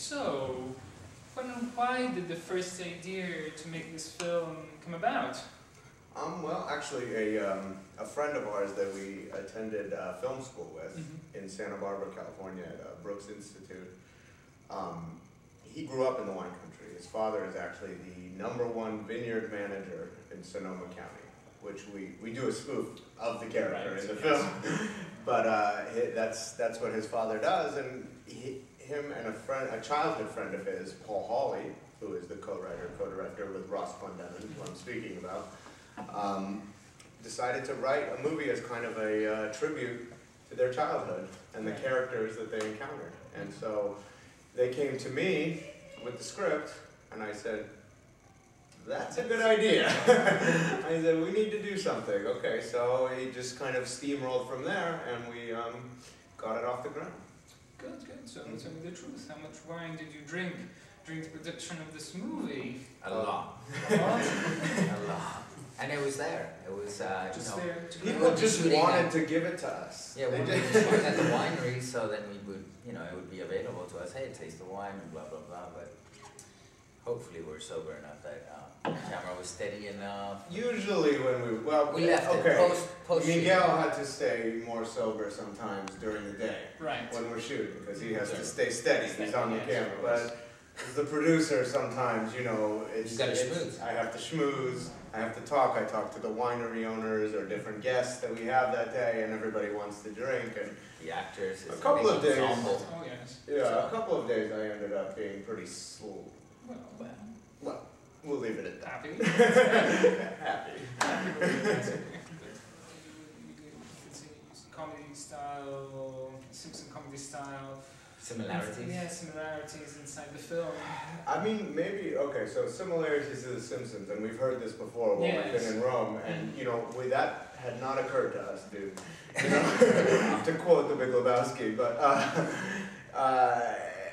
So, when and why did the first idea to make this film come about? Well, actually, a friend of ours that we attended film school with in Santa Barbara, California, at Brooks Institute, he grew up in the wine country. His father is actually the #1 vineyard manager in Sonoma County, which we do a spoof of the character in the film. But that's what his father does, and him and a childhood friend of his, Paul Hawley, who is the co-writer, co-director with Ross Clendenin, who I'm speaking about, decided to write a movie as kind of a tribute to their childhood and the characters that they encountered. And so they came to me with the script, and I said, that's a good idea. I said, we need to do something. Okay, so he just kind of steamrolled from there, and we got it off the ground. Good. So tell me the truth. How much wine did you drink during the production of this movie? A lot. A lot? A lot. And it was there. It was, Just there. People just wanted to give it to us. Yeah, we were shooting at the winery, so then we would, it would be available to us. Hey, taste the wine and blah, blah, blah. But hopefully we're sober enough that the camera was steady enough. Usually when we left it post Miguel had to stay more sober sometimes during the day. Right. When we're shooting, because he has to stay steady. He's on the camera. But as the producer, sometimes, it's I have to schmooze. I have to talk. I talk to the winery owners or different guests that we have that day, and everybody wants to drink. And the actors. A couple of days. Oh yes. Yeah, a couple of days I ended up being pretty slow. Well, we'll leave it at that. Happy. Happy. Comedy style, Simpson comedy style. Similarities? Yeah, similarities inside the film. I mean, maybe, okay, so similarities to The Simpsons, and we've heard this before while we've been in Rome, and, that had not occurred to us, dude. To quote The Big Lebowski, but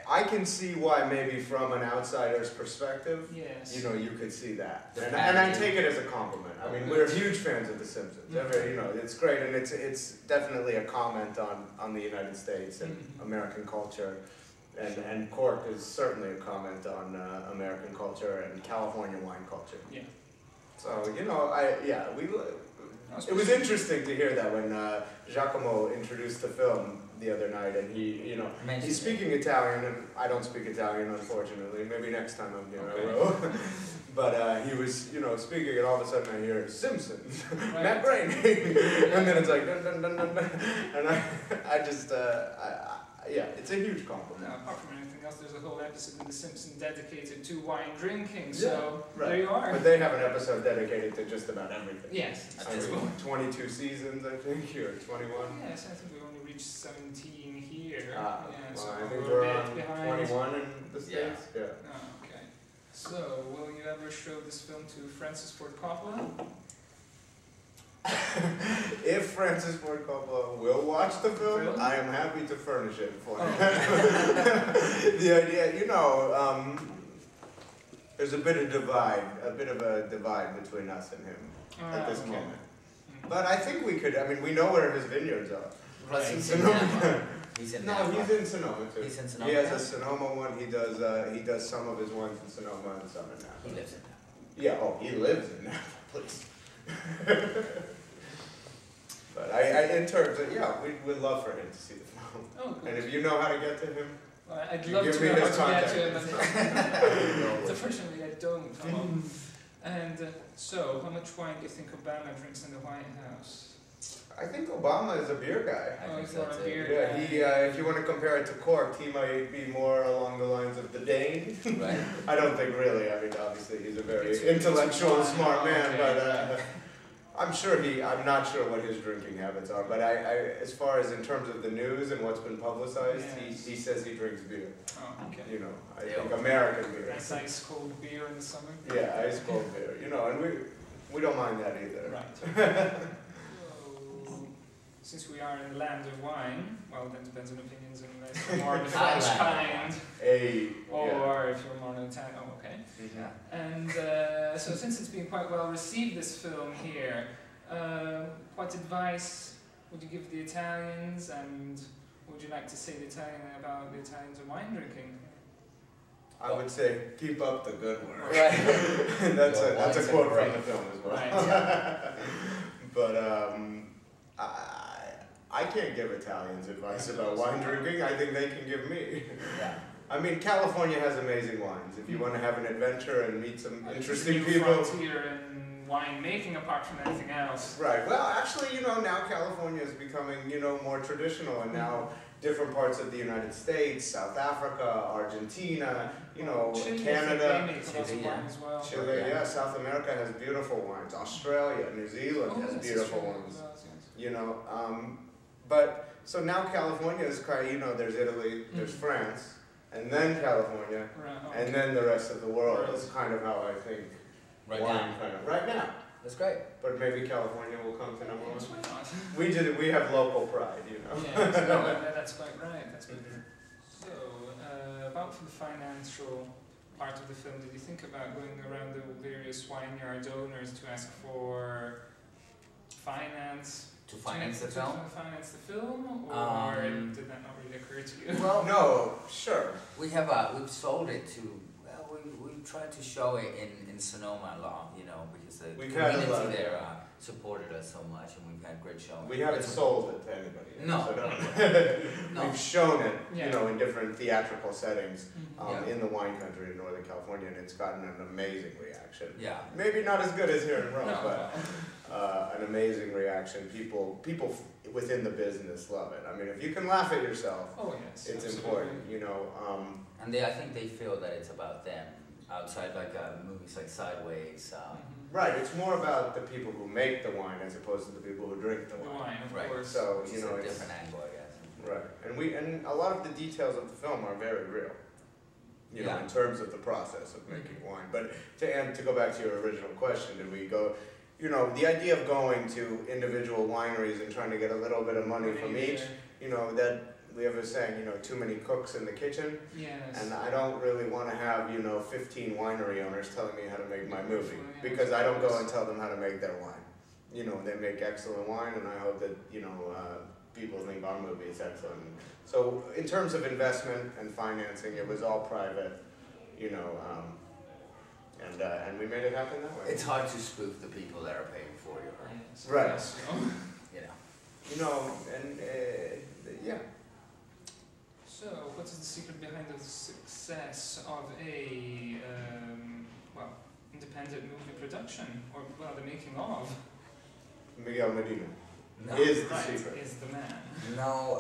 I can see why maybe from an outsider's perspective, you could see that. And I take it as a compliment. I mean, we're huge fans of The Simpsons. It's great, and it's definitely a comment on the United States and American culture. And Cork is certainly a comment on American culture and California wine culture. Yeah. So, it was interesting to hear that when Giacomo introduced the film the other night, and he's speaking Italian, and I don't speak Italian, unfortunately. Maybe next time I'm here I will. But he was, speaking, and all of a sudden I hear Simpsons, Matt Groening, and then it's like dun dun dun dun, dun. And I just, it's a huge compliment. Now, apart from anything else, there's a whole episode in The Simpsons dedicated to wine drinking. So there you are. But they have an episode dedicated to just about everything. Yes. I mean, 22 seasons, I think, or 21. Yes, I think we only reached 17 here. So I think we're on 21 in the States. Yeah. Oh, okay. So, will you ever show this film to Francis Ford Coppola? If Francis Ford Coppola will watch the film, I am happy to furnish it for him. The idea, there's a bit of a divide between us and him at this moment. But I think we could. I mean, we know where his vineyards are. Right. He's in Sonoma. He's in Sonoma too. He's in Sonoma. He has a Sonoma one. He does some of his wines in Sonoma and some in Napa. He lives in Napa. Yeah. Oh, he lives in Napa, please. But in terms of, we'd love for him to see the film. Oh, good. And if you know how to get to him, I'd love to know how to get to him. Unfortunately, I don't. And so, how much wine do you think Obama drinks in the White House? I think Obama is a beer guy. I think so too. If you want to compare it to Cork, he might be more along the lines of the Dane. Right. I don't think really. I mean, obviously he's a very intellectual, smart man, but I'm not sure what his drinking habits are. But as far as in terms of the news and what's been publicized, he says he drinks beer. Oh, okay. I think American beer. Nice ice cold beer in the summer. Yeah, ice cold beer. And we don't mind that either. Right. Since we are in the land of wine, well, that depends on opinions, unless you're more of the French kind, or if you're more Italian. Oh, okay. And so, since it's been quite well received, this film here, what advice would you give the Italians, and what would you like to say about the Italians and wine drinking? I would say, keep up the good work. Right. And that's a quote from the film as well. Right, yeah. But I can't give Italians advice about wine drinking. I think they can give me. Yeah. I mean, California has amazing wines. If you want to have an adventure and meet some interesting New people. frontier in wine making apart from anything else. Right. Well, actually, now California is becoming, more traditional, and now different parts of the United States, South Africa, Argentina, Chile, Canada, they make lots of wine as well. Chile, yeah, South America has beautiful wines. Australia, New Zealand has beautiful wines. But so now California is kind of, there's Italy, there's France, and then California, and then the rest of the world. That's kind of how I think Right wine now. kind of right now. That's great. But maybe California will come to number Yes, one. why not? We have local pride, Yes, that's quite right. That's quite right. So, about the financial part of the film, did you think about going around the various wineyard owners to ask for finance? To finance the film? To finance the film, or did that not really occur to you? Well, no, sure. we've sold it to, well, we've tried to show it in Sonoma a lot, because the community there supported us so much, and we've had great showings. We haven't sold it to anybody yet. No. So No. We've shown it, in different theatrical settings Mm-hmm. in the wine country in Northern California, and it's gotten an amazing reaction. Yeah. Maybe not as good as here in Rome, No. but an amazing reaction. People within the business love it. I mean, if you can laugh at yourself, yes, it's absolutely. important, And I think they feel that it's about them, outside like movies like Sideways. Right, it's more about the people who make the wine as opposed to the people who drink the The wine. wine, of Right. course. So, It's a different angle, I guess. Right, and a lot of the details of the film are very real, in terms of the process of making wine. But to go back to your original question, did we go, the idea of going to individual wineries and trying to get a little bit of money from each, that we have a saying, too many cooks in the kitchen. Yes. And I don't really want to have, 15 winery owners telling me how to make my movie, Yeah, because I don't go and tell them how to make their wine. They make excellent wine, and I hope that, people think our movie is excellent. So in terms of investment and financing, it was all private, and we made it happen that way. It's hard to spoof the people that are paying for you, Yes. Right. Yes, Yeah. So, what is the secret behind the success of a independent movie production, or the making of? Miguel Medina No. is the secret. Is the man. No,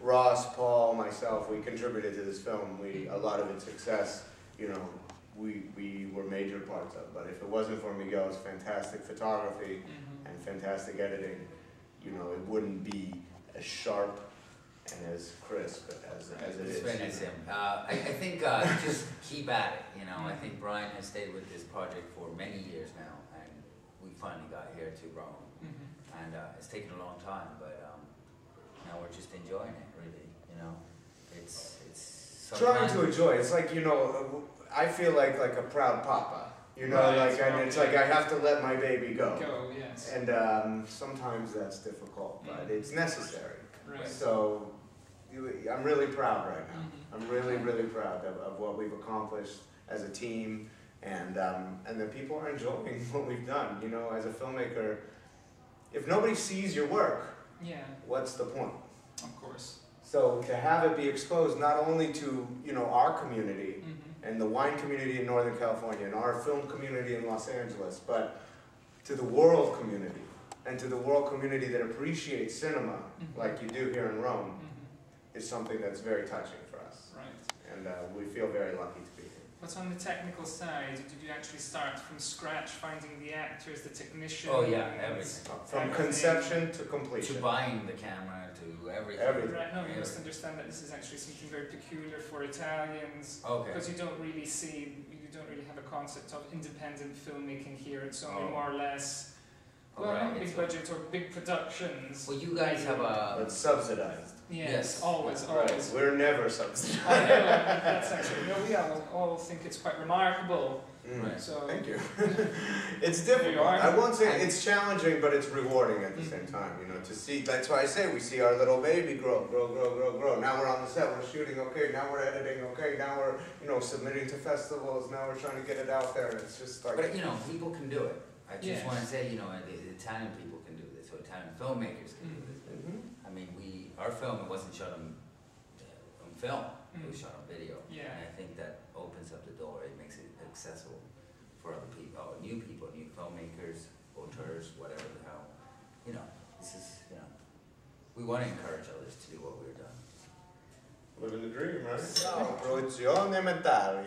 Ross, Paul, myself, we contributed to this film. A lot of its success, we were major parts of. But if it wasn't for Miguel's fantastic photography and fantastic editing, it wouldn't be as sharp and as crisp as it is. It's very nice of him. I think just keep at it. I think Brian has stayed with this project for many years now, and we finally got here to Rome. And it's taken a long time, but now we're just enjoying it. Really, it's trying to enjoy. It's like I feel like a proud papa. And it's like I have to let my baby go. Go, yes. And sometimes that's difficult, but it's necessary. Right. So I'm really proud right now. I'm really, really proud of what we've accomplished as a team, and that people are enjoying what we've done. As a filmmaker, if nobody sees your work, what's the point? Of course. So to have it be exposed not only to our community and the wine community in Northern California and our film community in Los Angeles, but to the world community and to the world community that appreciates cinema like you do here in Rome, is something that's very touching for us. Right. And we feel very lucky to be here. But on the technical side, did you actually start from scratch, finding the actors, the technicians? Oh yeah, everything. From conception to completion. To buying the camera, to everything. Right, no, you must understand that this is actually something very peculiar for Italians. Okay. Because you don't really have a concept of independent filmmaking here. It's only more or less, not big budget or big productions. Well, you guys have a... It's subsidized. Yes, always. We're never subsidized. I know, that's actually, we all think it's quite remarkable Right. So thank you. It's difficult. I won't say it's challenging, but it's rewarding at the same time. You know, to see. That's why I say we see our little baby grow. Now we're on the set. We're shooting. Okay. Now we're editing. Okay. Now we're submitting to festivals. Now we're trying to get it out there. It's just like. But people can do it. I just want to say, the Italian people can do this, or Italian filmmakers can do this. I mean, our film, it wasn't shot on film. It was shot on video. Yeah. And I think that opens up the door. It makes it accessible for other people, new filmmakers, auteurs, whatever the hell. This is, we want to encourage others to do what we've done. Living the dream, right? Produzione mentale.